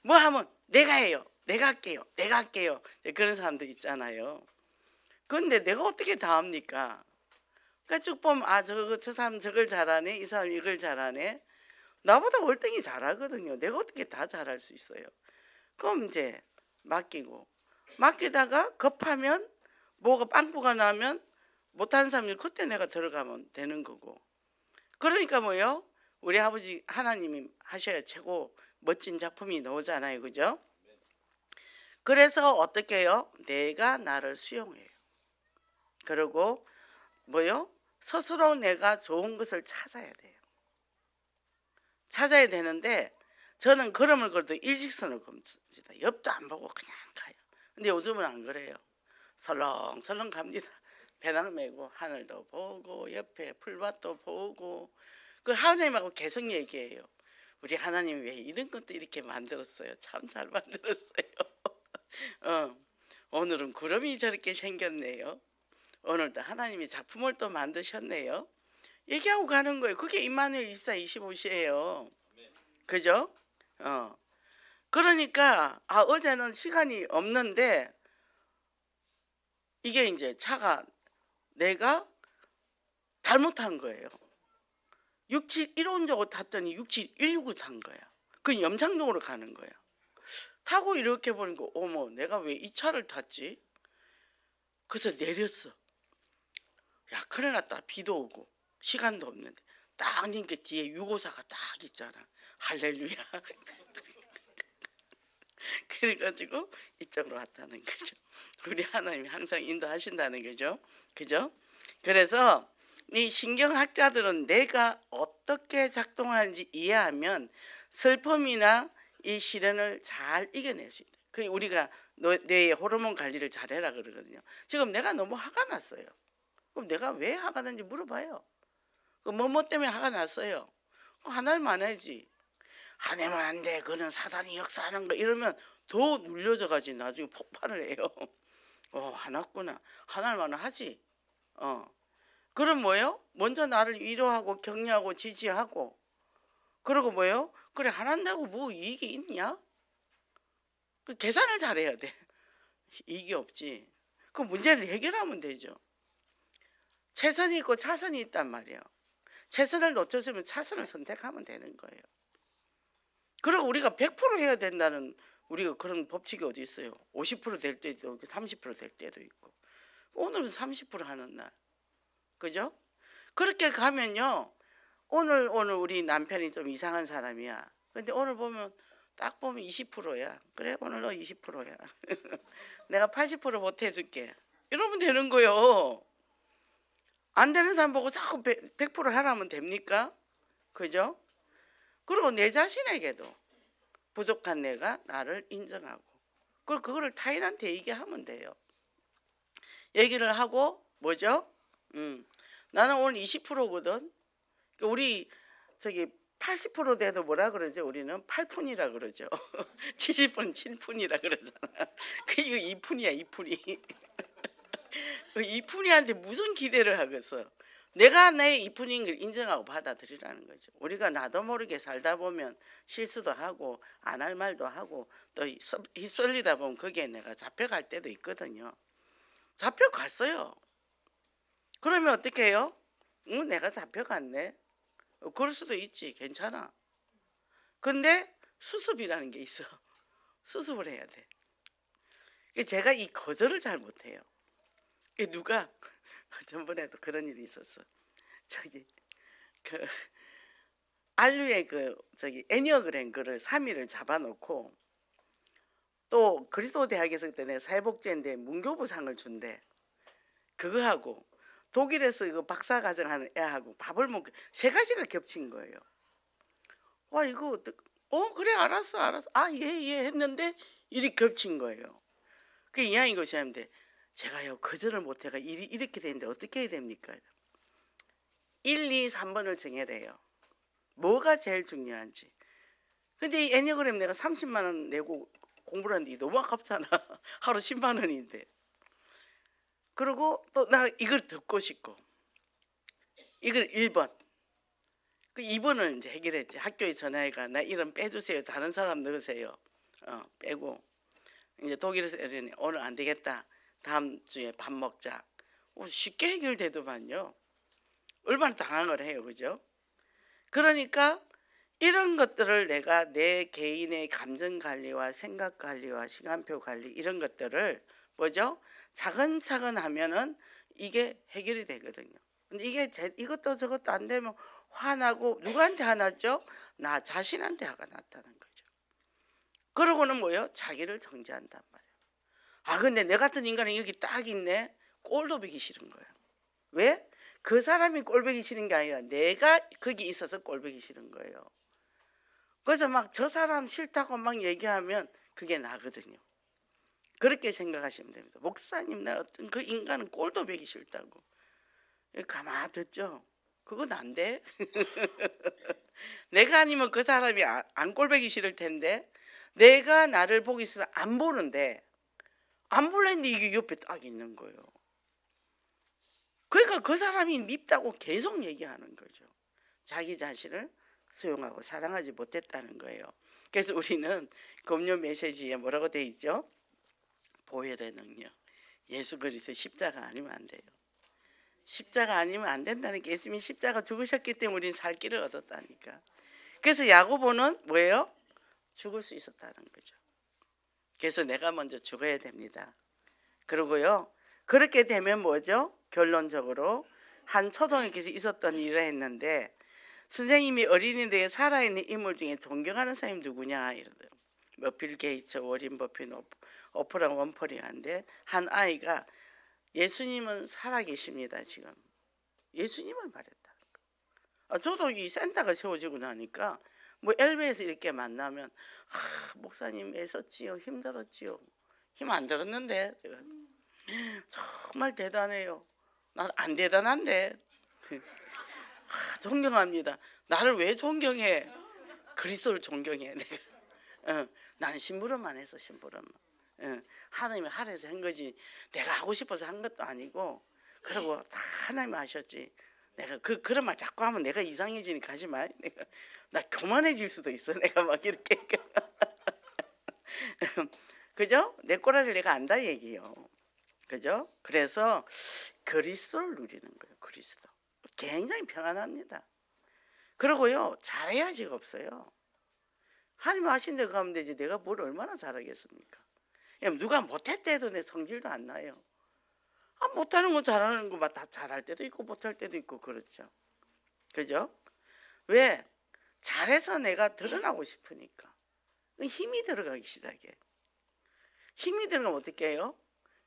뭐 하면 내가 해요. 내가 할게요. 내가 할게요. 그런 사람들 있잖아요. 그런데 내가 어떻게 다 합니까? 그러니까 쭉 보면 아 저 사람 저걸 잘하네. 이 사람 이걸 잘하네. 나보다 월등히 잘하거든요. 내가 어떻게 다 잘할 수 있어요. 그럼 이제 맡기다가 급하면 뭐가 빵꾸가 나면 못하는 사람이 그때 내가 들어가면 되는 거고. 그러니까 뭐요? 우리 아버지 하나님이 하셔야 최고 멋진 작품이 나오잖아요. 그죠? 그래서 어떻게 해요? 내가 나를 수용해요. 그리고 뭐요? 스스로 내가 좋은 것을 찾아야 돼요. 찾아야 되는데 저는 걸음을 걸어도 일직선을 걷습니다. 옆도 안 보고 그냥 가요. 근데 요즘은 안 그래요. 설렁설렁 갑니다. 배낭 메고 하늘도 보고 옆에 풀밭도 보고 그 하나님하고 계속 얘기해요. 우리 하나님 왜 이런 것도 이렇게 만들었어요. 참 잘 만들었어요. 오늘은 구름이 저렇게 생겼네요. 오늘도 하나님이 작품을 또 만드셨네요. 얘기하고 가는 거예요. 그게 임마누엘 24, 25시예요. 그죠? 그러니까 어제는 시간이 없는데 이게 이제 차가 내가 잘못한 거예요. 6715로 탔더니 6716을 탄 거야. 그 염창동으로 가는 거야. 타고 이렇게 보니까 어머 내가 왜 이 차를 탔지? 그래서 내렸어. 야 큰일 났다. 비도 오고 시간도 없는데 딱 니까 뒤에 654가 딱 있잖아. 할렐루야. 그래가지고 이쪽으로 왔다는 거죠. 우리 하나님이 항상 인도하신다는 거죠. 그죠? 그래서 이 신경학자들은 내가 어떻게 작동하는지 이해하면 슬픔이나 이 시련을 잘 이겨낼 수 있다. 그 우리가 뇌의 호르몬 관리를 잘해라 그러거든요. 지금 내가 너무 화가 났어요. 그럼 내가 왜 화가 났는지 물어봐요. 뭐 때문에 화가 났어요. 하나님 해야지. 하나님 안 돼. 그는 사단이 역사하는 거 이러면 더 눌려져 가지고 나중에 폭발을 해요. 화났구나. 하나님 하지. 그럼 뭐예요? 먼저 나를 위로하고 격려하고 지지하고 그리고 뭐예요? 그래 화난다고 뭐 이익이 있냐? 그 계산을 잘해야 돼. 이익이 없지. 그 문제를 해결하면 되죠. 최선이 있고 차선이 있단 말이에요. 최선을 놓쳤으면 차선을 선택하면 되는 거예요. 그리고 우리가 100% 해야 된다는 우리가 그런 법칙이 어디 있어요? 50%될 때도 있고 30%될 때도 있고 오늘은 30% 하는 날. 그죠? 그렇게 가면요. 오늘 우리 남편이 좀 이상한 사람이야. 근데 오늘 보면 딱 보면 20%야. 그래 오늘 너 20%야. 내가 80% 못해줄게. 이러면 되는 거요. 안 되는 사람 보고 자꾸 100% 하라면 됩니까? 그죠? 그리고 내 자신에게도 부족한 내가 나를 인정하고 그리고 그거를 타인한테 얘기하면 돼요. 얘기를 하고 뭐죠? 나는 오늘 20%거든. 우리 저기 80% 돼도 뭐라 그러죠? 우리는 8푼이라 그러죠. 70분 7푼이라 그러잖아. 그 이거 2푼이야 2푼이. 2푼이한테 무슨 기대를 하겠어? 내가 내 2푼인 걸 인정하고 받아들이라는 거죠. 우리가 나도 모르게 살다 보면 실수도 하고 안 할 말도 하고 또 휩쓸리다 보면 거기에 내가 잡혀갈 때도 있거든요. 잡혀갔어요. 그러면 어떻게 해요? 내가 잡혀갔네. 그럴 수도 있지. 괜찮아. 근데 수습이라는 게 있어. 수습을 해야 돼. 제가 이 거절을 잘 못해요. 누가 전번에도 그런 일이 있었어. 저기 그 안류의 그 저기 애니어그램 그를 3일을 잡아놓고 또 그리스도 대학에서 그때 내가 사회복지인데 문교부상을 준대. 그거 하고 독일에서 이거 박사과정 하는 애하고 밥을 먹고 세 가지가 겹친 거예요. 와 이거 그래 알았어 알았어. 아 예 예 했는데 일이 겹친 거예요. 그 이하인 교수님인데 제가요 거절을 못해가 일이 이렇게 되는데 어떻게 해야 됩니까? 1, 2, 3번을 정해래요. 뭐가 제일 중요한지. 근데 이 애니어그램 내가 30만 원 내고 공부를 하는데 너무 아깝잖아. 하루 10만 원인데. 그리고 또 나 이걸 듣고 싶고 이걸 1번. 그 2번을 이제 해결했지. 학교에 전화해가 나 이름 빼주세요. 다른 사람 넣으세요. 빼고 이제 독일에서 이러니 오늘 안 되겠다. 다음 주에 밥 먹자. 쉽게 해결되더만요. 얼마나 당황을 해요, 그죠? 그러니까 이런 것들을 내가 내 개인의 감정 관리와 생각 관리와 시간표 관리 이런 것들을 뭐죠? 차근차근 하면은 이게 해결이 되거든요. 근데 이게 이것도 저것도 안 되면 화나고 누구한테 화났죠? 나 자신한테 화가 났다는 거죠. 그러고는 뭐요? 자기를 정죄한단 말이에요. 아 근데 내 같은 인간은 여기 딱 있네. 꼴도 보기 싫은 거야. 왜? 그 사람이 꼴보기 싫은 게 아니라 내가 거기 있어서 꼴보기 싫은 거예요. 그래서 막 저 사람 싫다고 막 얘기하면 그게 나거든요. 그렇게 생각하시면 됩니다. 목사님 나 어떤 그 인간은 꼴도 보기 싫다고. 가만 듣죠. 그건 안 돼. 내가 아니면 그 사람이 안 꼴보기 싫을 텐데 내가 나를 보기 있어서 안 보는데 안 볼랬는데 이게 옆에 딱 있는 거예요. 그러니까 그 사람이 밉다고 계속 얘기하는 거죠. 자기 자신을 수용하고 사랑하지 못했다는 거예요. 그래서 우리는 금요 메시지에 뭐라고 돼 있죠? 보혈의 능력. 예수 그리스도 십자가 아니면 안 돼요. 십자가 아니면 안 된다는 게 예수님이 십자가 죽으셨기 때문에 우리는 살 길을 얻었다니까. 그래서 야고보는 뭐예요? 죽을 수 있었다는 거죠. 그래서 내가 먼저 죽어야 됩니다. 그리고요. 그렇게 되면 뭐죠? 결론적으로 한 초등학교에서 있었던 일을 했는데 선생님이 어린이들에게 살아있는 인물 중에 존경하는 사람이 누구냐 이러더라고요. 뭐 빌 게이츠, 워린 버핏, 오프라 윈프리한데 한 아이가 예수님은 살아계십니다 지금. 예수님을 말했다. 저도 이 센터가 세워지고 나니까 뭐 엘베에서 이렇게 만나면 목사님 애썼지요 힘들었지요. 힘 안 들었는데 정말 대단해요. 난 안 대단한데. 존경합니다. 나를 왜 존경해? 그리스도를 존경해. 내가. 난 심부름만 했어 심부름만. 하나님이 하래서 한 거지 내가 하고 싶어서 한 것도 아니고 그리고 다 하나님이 하셨지. 내가 그런 말 자꾸 하면 내가 이상해지니까 하지 마. 나 교만해질 수도 있어. 내가 막 이렇게 그죠? 내 꼬라지를 내가 안다 얘기요. 그죠? 그래서 그리스도를 누리는 거예요. 그리스도. 굉장히 평안합니다. 그리고요 잘해야지가 없어요. 하나님 하신 데 가면 되지 내가 뭘 얼마나 잘하겠습니까? 누가 못했다 해도 내 성질도 안 나요. 못하는 거 잘하는 거 다 잘할 때도 있고 못할 때도 있고 그렇죠. 그죠? 왜? 잘해서 내가 드러나고 싶으니까. 힘이 들어가기 시작해. 힘이 들어가면 어떻게 해요?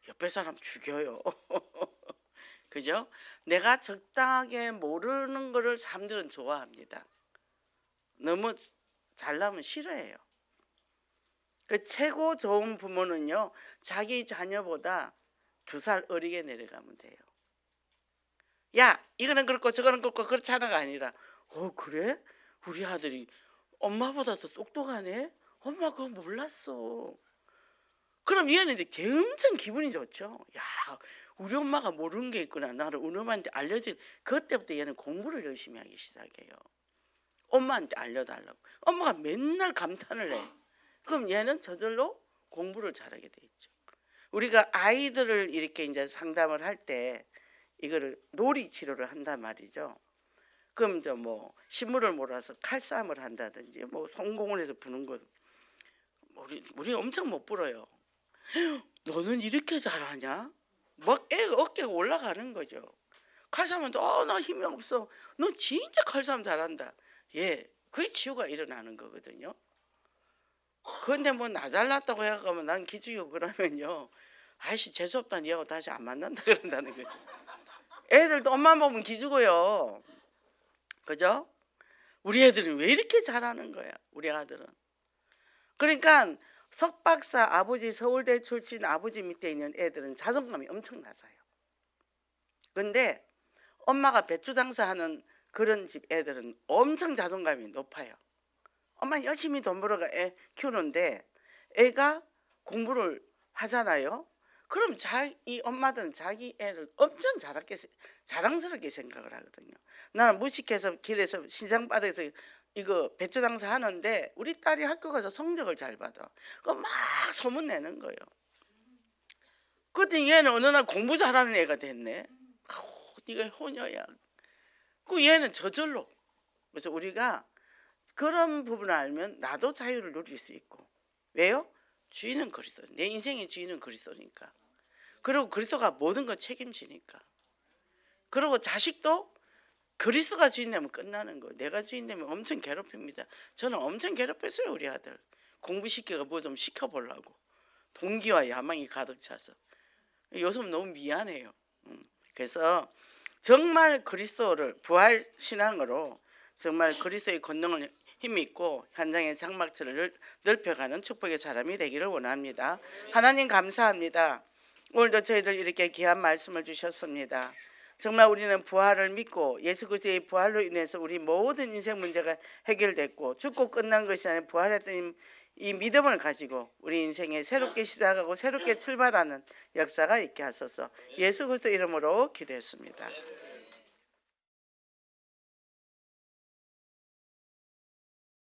옆에 사람 죽여요. 그죠? 내가 적당하게 모르는 거를 사람들은 좋아합니다. 너무 잘나면 싫어해요. 그 최고 좋은 부모는요 자기 자녀보다 2살 어리게 내려가면 돼요. 야 이거는 그렇고 저거는 그렇고 그렇잖아가 아니라 그래? 우리 아들이 엄마보다 더 똑똑하네? 엄마 그거 몰랐어. 그럼 얘는 이제 엄청 기분이 좋죠. 야 우리 엄마가 모르는 게 있구나. 나를 우리 엄마한테 알려줘. 그때부터 얘는 공부를 열심히 하기 시작해요. 엄마한테 알려달라고. 엄마가 맨날 감탄을 해. 그럼 얘는 저절로 공부를 잘하게 돼 있죠. 우리가 아이들을 이렇게 이제 상담을 할 때 이거를 놀이 치료를 한단 말이죠. 그럼 이제 뭐 식물을 몰아서 칼싸움을 한다든지 뭐 성공을 해서 부는 거 우리 엄청 못 불어요. 너는 이렇게 잘하냐? 막 애가 어깨가 올라가는 거죠. 칼싸움한테 나 힘이 없어. 너 진짜 칼싸움 잘한다. 그게 치유가 일어나는 거거든요. 그런데 뭐 나 잘났다고 해가면 난 기죽이고 그러면요 아이씨 재수없다는 얘하고 다시 안 만난다 그런다는 거죠. 애들도 엄마 보면 기죽어요. 그죠? 우리 애들은 왜 이렇게 잘하는 거야 우리 아들은. 그러니까 석박사 아버지 서울대 출신 아버지 밑에 있는 애들은 자존감이 엄청 낮아요. 근데 엄마가 배추 장사하는 그런 집 애들은 엄청 자존감이 높아요. 엄마 열심히 돈 벌어가 애 키우는데 애가 공부를 하잖아요. 그럼 이 엄마들은 자기 애를 엄청 자랑스럽게 생각을 하거든요. 나는 무식해서 길에서 신장바닥에서 이거 배추 장사 하는데 우리 딸이 학교 가서 성적을 잘 받아. 그거 막 소문내는 거예요. 그랬더니 얘는 어느 날 공부 잘하는 애가 됐네. 아우, 네가 효녀야. 그 얘는 저절로. 그래서 우리가 그런 부분을 알면 나도 자유를 누릴 수 있고. 왜요? 주인은 그리스도. 내 인생의 주인은 그리스도니까. 그리고 그리스도가 모든 걸 책임지니까. 그리고 자식도 그리스도가 주인 되면 끝나는 거예요. 내가 주인 되면 엄청 괴롭힙니다. 저는 엄청 괴롭혔어요. 우리 아들. 공부시켜가 뭐 좀 시켜보려고. 동기와 야망이 가득 차서. 요즘 너무 미안해요. 그래서 정말 그리스도를 부활 신앙으로 정말 그리스도의 권능을 힘입고 현장의 장막틀을 넓혀가는 축복의 사람이 되기를 원합니다. 하나님 감사합니다. 오늘도 저희들 이렇게 귀한 말씀을 주셨습니다. 정말 우리는 부활을 믿고 예수 그리스도의 부활로 인해서 우리 모든 인생 문제가 해결됐고 죽고 끝난 것이 아니라 부활했던 이 믿음을 가지고 우리 인생에 새롭게 시작하고 새롭게 출발하는 역사가 있게 하소서. 예수 그리스도 이름으로 기도했습니다.